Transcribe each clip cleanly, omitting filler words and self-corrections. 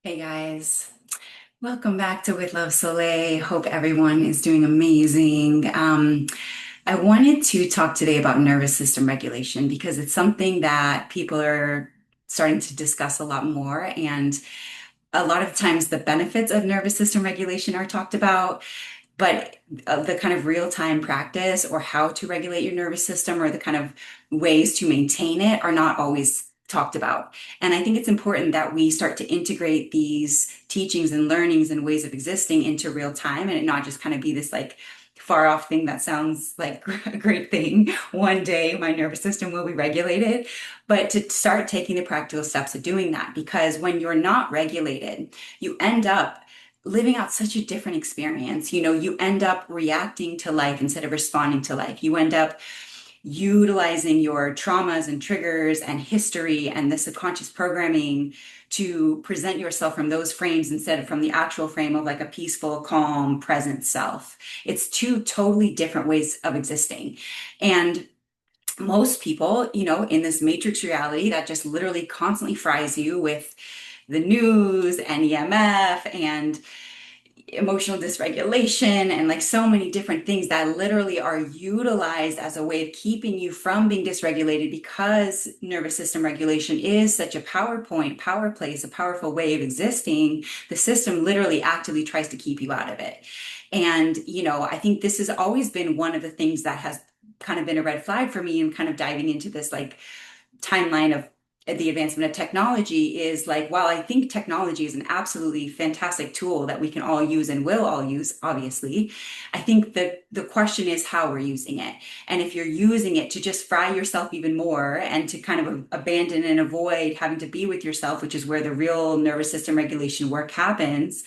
Hey guys, welcome back to With Love Solé. Hope everyone is doing amazing. I wanted to talk today about nervous system regulation because it's something that people are starting to discuss a lot more. And a lot of times the benefits of nervous system regulation are talked about, but the kind of real-time practice or how to regulate your nervous system or the kind of ways to maintain it are not always talked about. And I think it's important that we start to integrate these teachings and learnings and ways of existing into real time and it not just kind of be this like far off thing that sounds like a great thing. One day my nervous system will be regulated, but to start taking the practical steps of doing that, because when you're not regulated, you end up living out such a different experience. You end up reacting to life instead of responding to life. You end up utilizing your traumas and triggers and history and the subconscious programming to present yourself from those frames instead of from the actual frame of like a peaceful, calm, present self. It's two totally different ways of existing. And most people, in this matrix reality that just literally constantly fries you with the news and EMF and emotional dysregulation and like so many different things that literally are utilized as a way of keeping you from being dysregulated, because nervous system regulation is such a power place, a powerful way of existing. The system literally actively tries to keep you out of it. And I think this has always been one of the things that has kind of been a red flag for me, and kind of diving into this like timeline of the advancement of technology is like, while I think technology is an absolutely fantastic tool that we can all use and will all use, obviously, I think that the question is how we're using it. And if you're using it to just fry yourself even more and to kind of abandon and avoid having to be with yourself, which is where the real nervous system regulation work happens,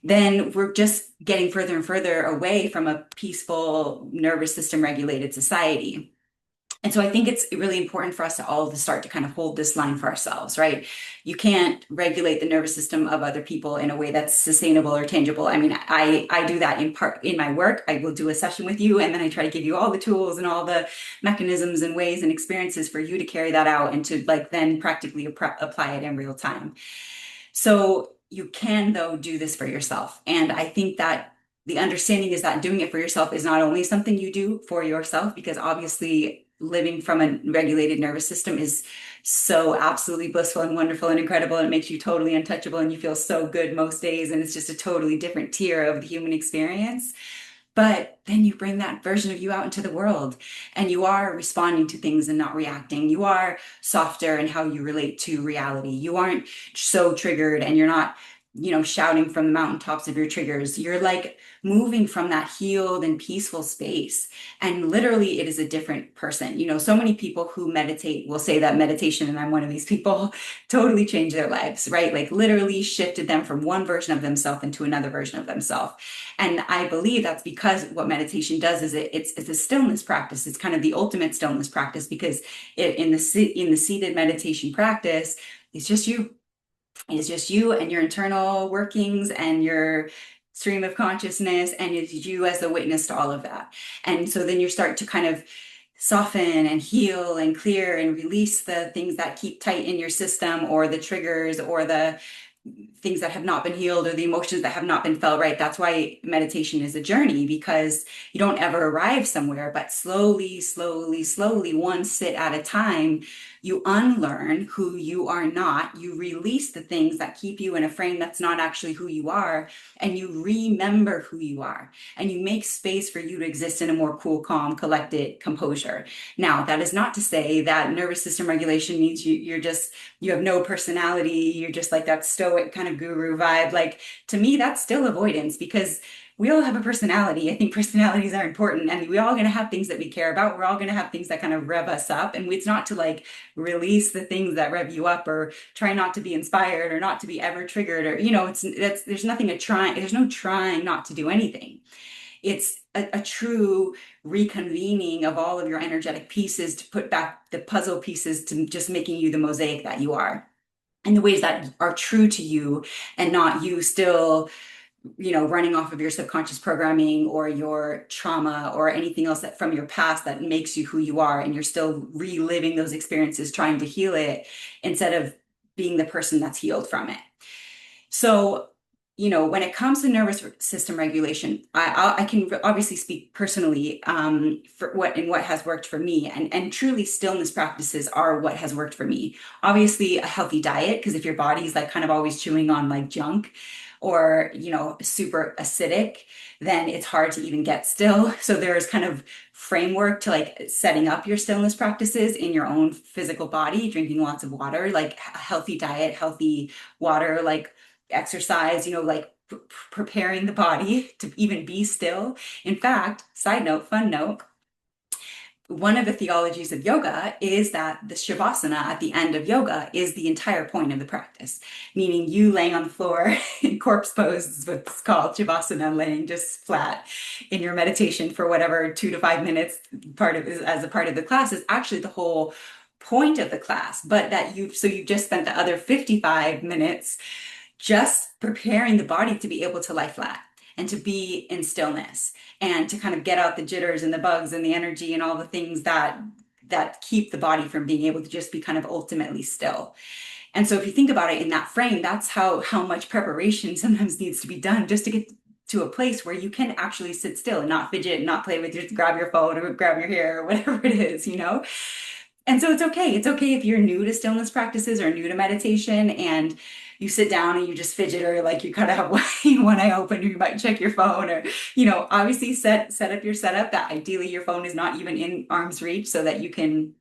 then we're just getting further and further away from a peaceful nervous system regulated society. And so I think it's really important for us to all to start to kind of hold this line for ourselves, right? You can't regulate the nervous system of other people in a way that's sustainable or tangible. I mean, I do that in part in my work. I will do a session with you, and then I try to give you all the tools and all the mechanisms and ways and experiences for you to carry that out and to like then practically apply it in real time. So you can, though, do this for yourself. And I think that the understanding is that doing it for yourself is not only something you do for yourself, because obviously living from a regulated nervous system is so absolutely blissful and wonderful and incredible. And it makes you totally untouchable and you feel so good most days. And it's just a totally different tier of the human experience. But then you bring that version of you out into the world and you are responding to things and not reacting. You are softer in how you relate to reality. You aren't so triggered and you're not, shouting from the mountaintops of your triggers. You're like moving from that healed and peaceful space. And literally, it is a different person. So many people who meditate will say that meditation, and I'm one of these people, totally changed their lives, right? Like literally shifted them from one version of themselves into another version of themselves. And I believe that's because what meditation does is it's a stillness practice. It's kind of the ultimate stillness practice, because in the seated meditation practice, it's just you. It's just you and your internal workings and your stream of consciousness, and it's you as the witness to all of that. And so then you start to kind of soften and heal and clear and release the things that keep tight in your system, or the triggers, or the things that have not been healed, or the emotions that have not been felt right. That's why meditation is a journey, because you don't ever arrive somewhere, but slowly, slowly, slowly, one sit at a time, you unlearn who you are not. You release the things that keep you in a frame that's not actually who you are, and you remember who you are, and you make space for you to exist in a more cool, calm, collected composure. Now, that is not to say that nervous system regulation means you have no personality. You're just like that stoic kind of guru vibe. Like, to me, that's still avoidance, because we all have a personality. I think personalities are important, and we all going to have things that we care about. We're all going to have things that kind of rev us up. And it's not to like release the things that rev you up, or try not to be inspired, or not to be ever triggered, or, there's nothing to try. There's no trying not to do anything. It's a true reconvening of all of your energetic pieces to put back the puzzle pieces to just making you the mosaic that you are, in the ways that are true to you, and not you still, running off of your subconscious programming or your trauma or anything else that from your past that makes you who you are. And you're still reliving those experiences, trying to heal it instead of being the person that's healed from it. So, when it comes to nervous system regulation, I can obviously speak personally for what has worked for me, and truly stillness practices are what has worked for me. Obviously, a healthy diet, because if your body's like kind of always chewing on like junk or super acidic, then it's hard to even get still. So there's kind of framework to like setting up your stillness practices in your own physical body, drinking lots of water, like a healthy diet, healthy water, like exercise, like preparing the body to even be still. In fact, side note, fun note, one of the theologies of yoga is that the shavasana at the end of yoga is the entire point of the practice, meaning you laying on the floor in corpse pose is what's called shavasana, laying just flat in your meditation for whatever 2 to 5 minutes as a part of the class is actually the whole point of the class, but you've just spent the other 55 minutes just preparing the body to be able to lie flat and to be in stillness and to kind of get out the jitters and the bugs and the energy and all the things that keep the body from being able to just be kind of ultimately still. And so if you think about it in that frame, that's how much preparation sometimes needs to be done just to get to a place where you can actually sit still and not fidget and not play with your grab your phone or grab your hair or whatever it is. And so it's okay. It's okay if you're new to stillness practices or new to meditation and you sit down and you just fidget or like you kind of have one eye open or you might check your phone or, obviously set up your setup that ideally your phone is not even in arm's reach so that you can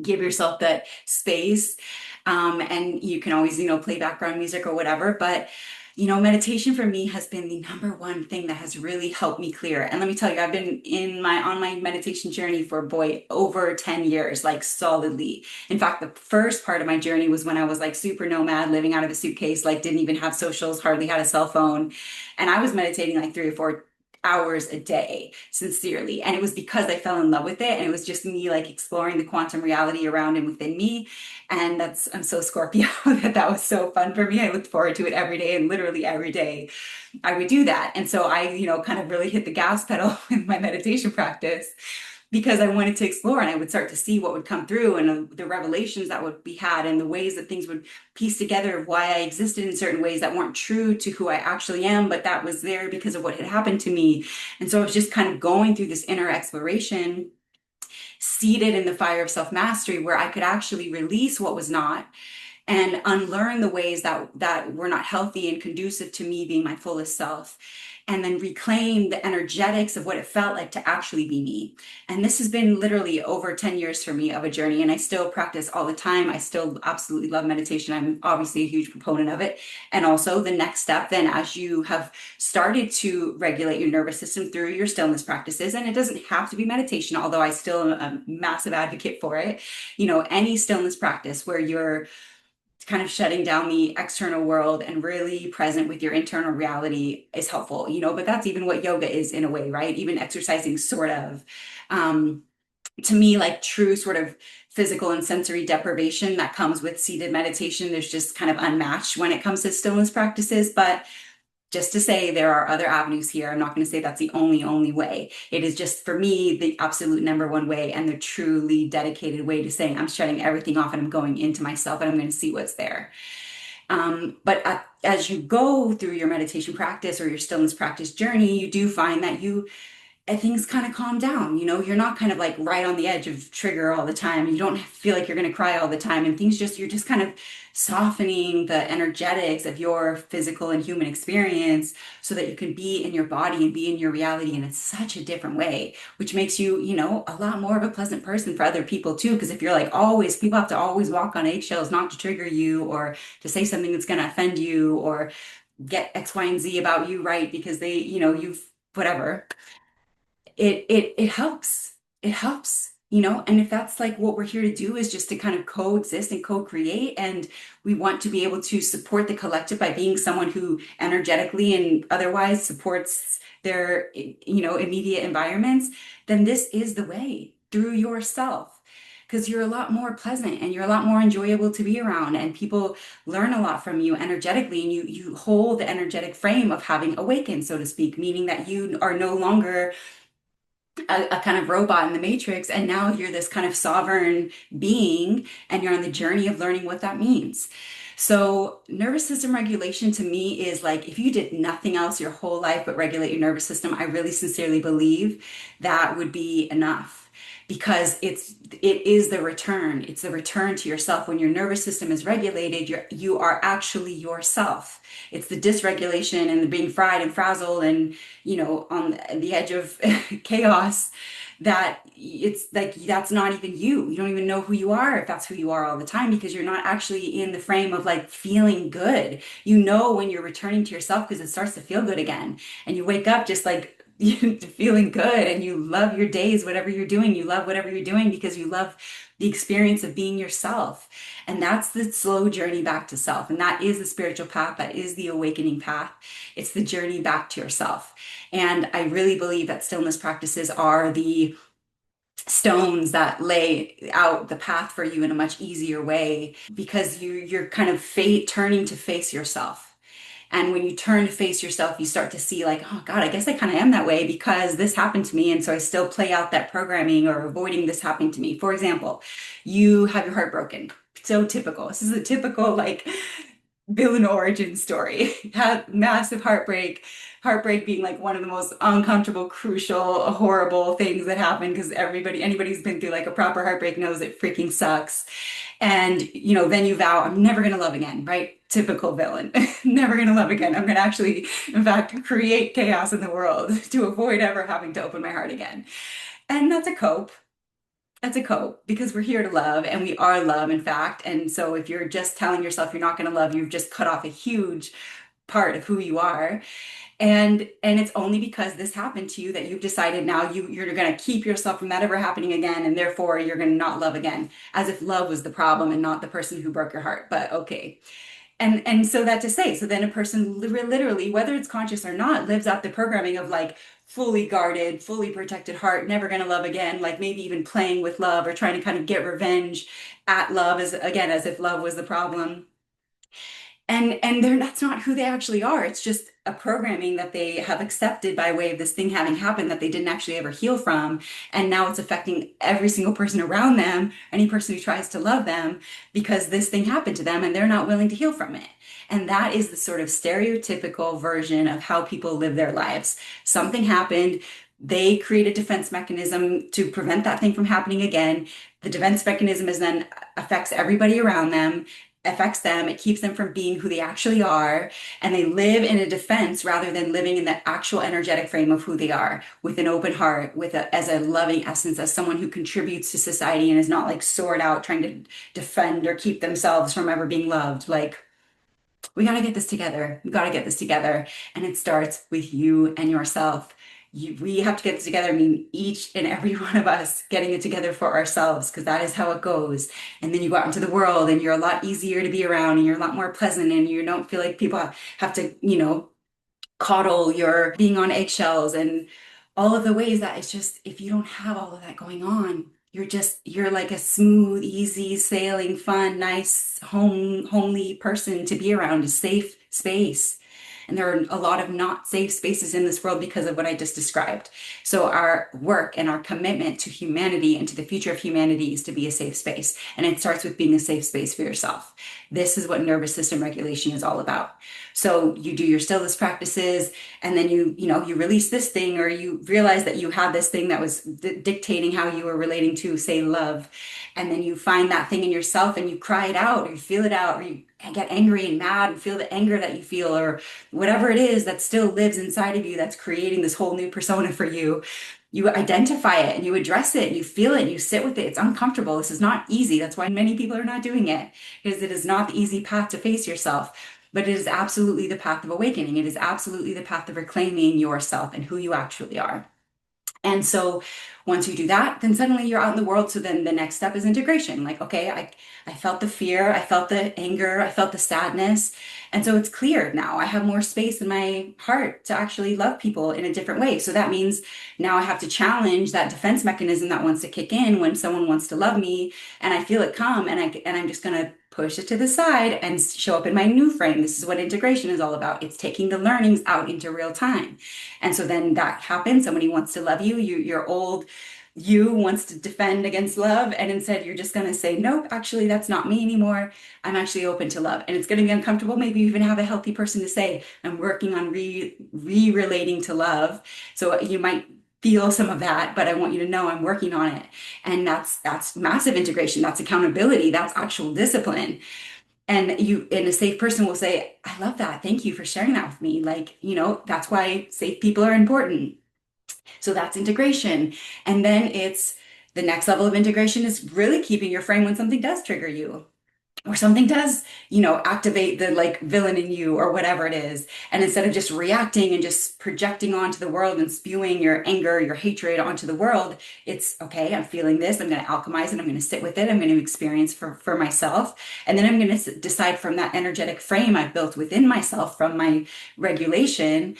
give yourself that space. And you can always, play background music or whatever. But, meditation for me has been the number one thing that has really helped me clear. And let me tell you, I've been on my meditation journey for boy, over 10 years, like solidly. In fact, the first part of my journey was when I was like super nomad, living out of a suitcase, like didn't even have socials, hardly had a cell phone. And I was meditating like 3 or 4 hours a day, sincerely. And it was because I fell in love with it. And it was just me like exploring the quantum reality around and within me. And I'm so Scorpio that was so fun for me. I looked forward to it every day, and literally every day I would do that. And so I, kind of really hit the gas pedal with my meditation practice because I wanted to explore and I would start to see what would come through and the revelations that would be had and the ways that things would piece together of why I existed in certain ways that weren't true to who I actually am, but that was there because of what had happened to me. And so I was just kind of going through this inner exploration, seated in the fire of self-mastery, where I could actually release what was not and unlearn the ways that were not healthy and conducive to me being my fullest self, and then reclaim the energetics of what it felt like to actually be me. And this has been literally over 10 years for me of a journey, and I still practice all the time. I still absolutely love meditation. I'm obviously a huge proponent of it. And also the next step then, as you have started to regulate your nervous system through your stillness practices, and it doesn't have to be meditation, although I still am a massive advocate for it, any stillness practice where you're kind of shutting down the external world and really present with your internal reality is helpful, but that's even what yoga is in a way, right? Even exercising sort of. Um, to me, like true sort of physical and sensory deprivation that comes with seated meditation, there's just kind of unmatched when it comes to stillness practices. But just to say there are other avenues here. I'm not going to say that's the only way. It is just for me the absolute number one way and the truly dedicated way to saying I'm shutting everything off and I'm going into myself and I'm going to see what's there. But as you go through your meditation practice or your stillness practice journey, you do find that and things kind of calm down. You're not kind of like right on the edge of trigger all the time. You don't feel like you're going to cry all the time. And you're just kind of softening the energetics of your physical and human experience so that you can be in your body and be in your reality in such a different way, which makes you, a lot more of a pleasant person for other people too. Because if you're like always, people have to always walk on eggshells not to trigger you or to say something that's going to offend you or get X, Y, and Z about you, right? Because you've whatever it helps. It helps, and if that's like what we're here to do is just to kind of coexist and co-create, and we want to be able to support the collective by being someone who energetically and otherwise supports their, immediate environments, then this is the way through yourself. Because you're a lot more pleasant and you're a lot more enjoyable to be around, and people learn a lot from you energetically, and you hold the energetic frame of having awakened, so to speak, meaning that you are no longer a kind of robot in the matrix, and now you're this kind of sovereign being and you're on the journey of learning what that means. So, nervous system regulation to me is like if you did nothing else your whole life but regulate your nervous system, I really sincerely believe that would be enough because it is the return. It's the return to yourself. When your nervous system is regulated, you are actually yourself. It's the dysregulation and the being fried and frazzled and on the edge of chaos that it's like that's not even you. You don't even know who you are if that's who you are all the time because you're not actually in the frame of like feeling good. You know when you're returning to yourself because it starts to feel good again. And you wake up just like feeling good and you love your days, whatever you're doing. You love whatever you're doing because you love the experience of being yourself. And that's the slow journey back to self. And that is the spiritual path. That is the awakening path. It's the journey back to yourself. And I really believe that stillness practices are the stones that lay out the path for you in a much easier way because you're kind of turning to face yourself. And when you turn to face yourself, you start to see like, oh God, I guess I kind of am that way because this happened to me. And so I still play out that programming or avoiding this happening to me. For example, you have your heart broken. So typical. This is a typical like villain origin story. Had massive heartbreak, heartbreak being like one of the most uncomfortable, crucial, horrible things that happen because anybody who's been through like a proper heartbreak knows it freaking sucks. And then you vow, I'm never gonna love again, right? Typical villain. Never gonna love again. I'm gonna actually, in fact, create chaos in the world to avoid ever having to open my heart again. And that's a cope. That's a cope because we're here to love and we are love, in fact. And so if you're just telling yourself you're not going to love, you've just cut off a huge part of who you are. And it's only because this happened to you that you've decided now you're going to keep yourself from that ever happening again. And therefore you're going to not love again, as if love was the problem and not the person who broke your heart. But okay. And so that to say, so then a person literally, whether it's conscious or not, lives out the programming of like fully guarded, fully protected heart, never gonna love again, like maybe even playing with love or trying to kind of get revenge at love as again, as if love was the problem. And that's not who they actually are. It's just a programming that they have accepted by way of this thing having happened that they didn't actually ever heal from. And now it's affecting every single person around them, any person who tries to love them, because this thing happened to them and they're not willing to heal from it. And that is the sort of stereotypical version of how people live their lives. Something happened. They create a defense mechanism to prevent that thing from happening again. The defense mechanism is then affects everybody around them, affects them, it keeps them from being who they actually are, and they live in a defense rather than living in the actual energetic frame of who they are, with an open heart, as a loving essence, as someone who contributes to society and is not like soared out trying to defend or keep themselves from ever being loved. Like, we got to get this together. We got to get this together. And it starts with you and yourself. We have to get this together. I mean, each and every one of us getting it together for ourselves, because that is how it goes. And then you go out into the world and you're a lot easier to be around and you're a lot more pleasant and you don't feel like people have to, coddle your being on eggshells and all of the ways that it's just, if you don't have all of that going on, you're like a smooth, easy sailing, fun, nice, homely person to be around, a safe space. And there are a lot of not safe spaces in this world because of what I just described. So our work and our commitment to humanity and to the future of humanity is to be a safe space. And it starts with being a safe space for yourself. This is what nervous system regulation is all about. So you do your stillness practices, and then you release this thing, or you realize that you had this thing that was dictating how you were relating to, say, love. And then you find that thing in yourself and you cry it out, or you feel it out, or you get angry and mad and feel the anger that you feel, or whatever it is that still lives inside of you that's creating this whole new persona for you. You identify it and you address it and you feel it and you sit with it. It's uncomfortable. This is not easy. That's why many people are not doing it, because it is not the easy path to face yourself. But it is absolutely the path of awakening. It is absolutely the path of reclaiming yourself and who you actually are. And so once you do that, then suddenly you're out in the world. So then the next step is integration. Like, okay, I felt the fear, I felt the anger, I felt the sadness. And so it's cleared now. I have more space in my heart to actually love people in a different way. So that means now I have to challenge that defense mechanism that wants to kick in when someone wants to love me and I feel it come, and I'm just gonna push it to the side and show up in my new frame. This is what integration is all about. It's taking the learnings out into real time. And so then that happens. Somebody wants to love you. Your old you wants to defend against love, and instead you're just going to say, nope, actually, that's not me anymore. I'm actually open to love. And it's going to be uncomfortable. Maybe you even have a healthy person to say, I'm working on re-relating to love. So you might feel some of that, but I want you to know I'm working on it. And that's massive integration. That's accountability. That's actual discipline. And a safe person will say, I love that. Thank you for sharing that with me. Like, that's why safe people are important. So that's integration. And then it's the next level of integration is really keeping your frame when something does trigger you or something does, activate the like villain in you or whatever it is. And instead of just reacting and just projecting onto the world and spewing your anger, your hatred onto the world, it's okay, I'm feeling this. I'm going to alchemize it. I'm going to sit with it. I'm going to experience for myself. And then I'm going to decide from that energetic frame I've built within myself from my regulation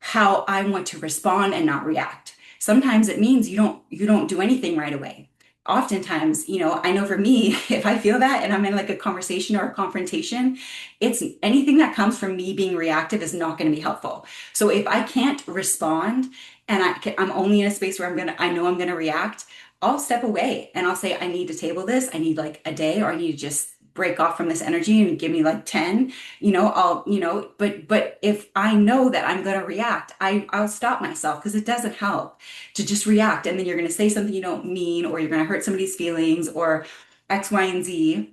how I want to respond and not react. Sometimes it means you don't do anything right away. Oftentimes, I know for me, if I feel that and I'm in like a conversation or a confrontation, it's anything that comes from me being reactive is not going to be helpful. So if I can't respond and I'm only in a space where I know I'm gonna react, I'll step away and I'll say, I need to table this. I need like a day, or I need to just break off from this energy and give me like 10. But if I know that I'm going to react, I'll stop myself because it doesn't help to just react. And then you're going to say something you don't mean, or you're going to hurt somebody's feelings, or X, Y, and Z.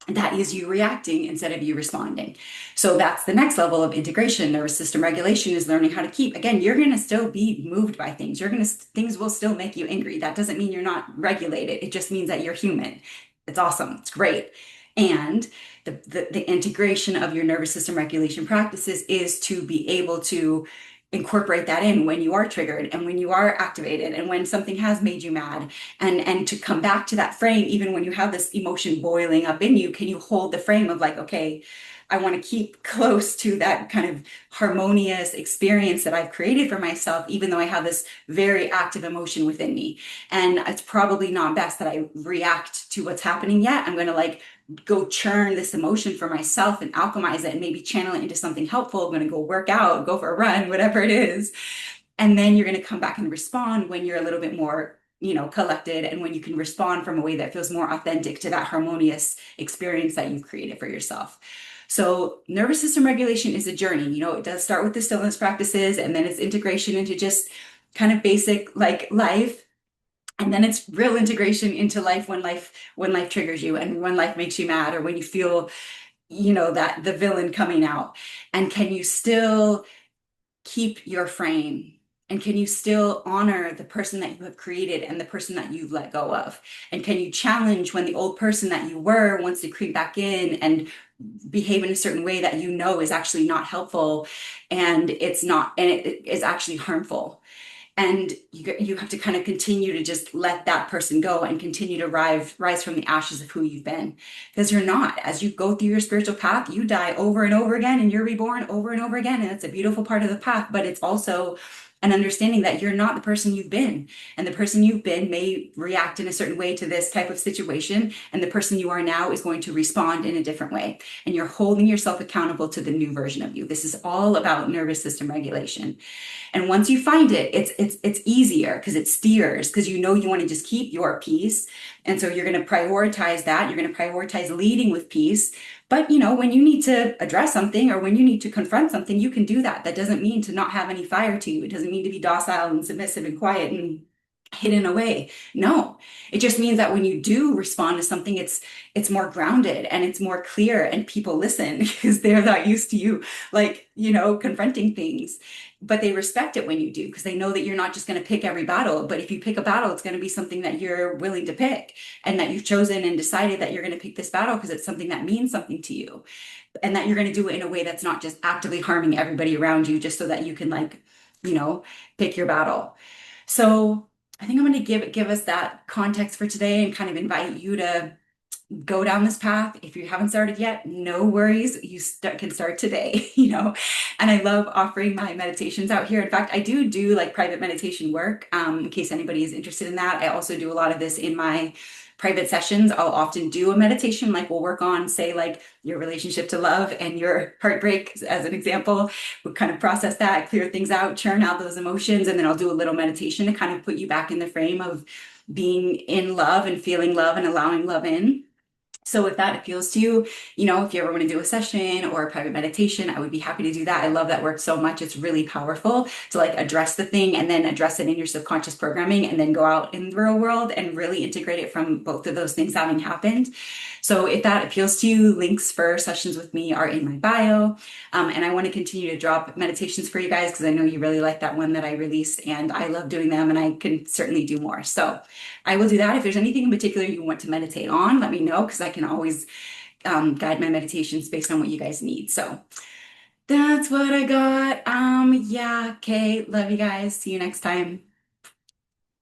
That is you reacting instead of you responding. So that's the next level of integration. Nervous system regulation is learning how to keep. Again, you're going to still be moved by things. Things will still make you angry. That doesn't mean you're not regulated. It just means that you're human. It's awesome. It's great. And the integration of your nervous system regulation practices is to be able to incorporate that in when you are triggered and when you are activated and when something has made you mad, and to come back to that frame even when you have this emotion boiling up in you. Can you hold the frame of like, okay, I want to keep close to that kind of harmonious experience that I've created for myself, even though I have this very active emotion within me. And it's probably not best that I react to what's happening yet. I'm going to like go churn this emotion for myself and alchemize it and maybe channel it into something helpful. I'm going to go work out, go for a run, whatever it is. And then you're going to come back and respond when you're a little bit more, collected, and when you can respond from a way that feels more authentic to that harmonious experience that you've created for yourself. So nervous system regulation is a journey. It does start with the stillness practices, and then it's integration into just kind of basic like life. And then it's real integration into life when life triggers you and when life makes you mad, or when you feel, that the villain coming out. And can you still keep your frame? And can you still honor the person that you have created and the person that you've let go of? And can you challenge when the old person that you were wants to creep back in and behave in a certain way that is actually not helpful, and it is actually harmful? And you have to kind of continue to just let that person go and continue to rise from the ashes of who you've been. Because you're not. As you go through your spiritual path, you die over and over again, and you're reborn over and over again. And it's a beautiful part of the path, but it's also an understanding that you're not the person you've been. And the person you've been may react in a certain way to this type of situation, and the person you are now is going to respond in a different way. And you're holding yourself accountable to the new version of you. This is all about nervous system regulation. And once you find it, it's easier because it steers, because you want to just keep your peace. And so you're going to prioritize that. You're going to prioritize leading with peace. But when you need to address something or when you need to confront something, you can do that. That doesn't mean to not have any fire to you. It doesn't mean to be docile and submissive and quiet and hidden away. No, it just means that when you do respond to something, it's more grounded and it's more clear, and people listen because they're not used to you, like, confronting things. But they respect it when you do, because they know that you're not just going to pick every battle. But if you pick a battle, it's going to be something that you're willing to pick, and that you've chosen and decided that you're going to pick this battle because it's something that means something to you, and that you're going to do it in a way that's not just actively harming everybody around you just so that you can, like, pick your battle. So I think I'm going to give us that context for today and kind of invite you to go down this path. If you haven't started yet, no worries. Can start today, And I love offering my meditations out here. In fact, I do like private meditation work, in case anybody is interested in that. I also do a lot of this in my private sessions, I'll often do a meditation. Like we'll work on, say, like your relationship to love and your heartbreak, as an example. We'll kind of process that, clear things out, churn out those emotions, and then I'll do a little meditation to kind of put you back in the frame of being in love and feeling love and allowing love in. So if that appeals to you, if you ever want to do a session or a private meditation, I would be happy to do that. I love that work so much. It's really powerful to like address the thing and then address it in your subconscious programming and then go out in the real world and really integrate it from both of those things having happened. So if that appeals to you, links for sessions with me are in my bio. And I want to continue to drop meditations for you guys because I know you really like that one that I released and I love doing them and I can certainly do more. So I will do that. If there's anything in particular you want to meditate on, let me know because I can always guide my meditations based on what you guys need. So that's what I got. Yeah, okay. Love you guys. See you next time.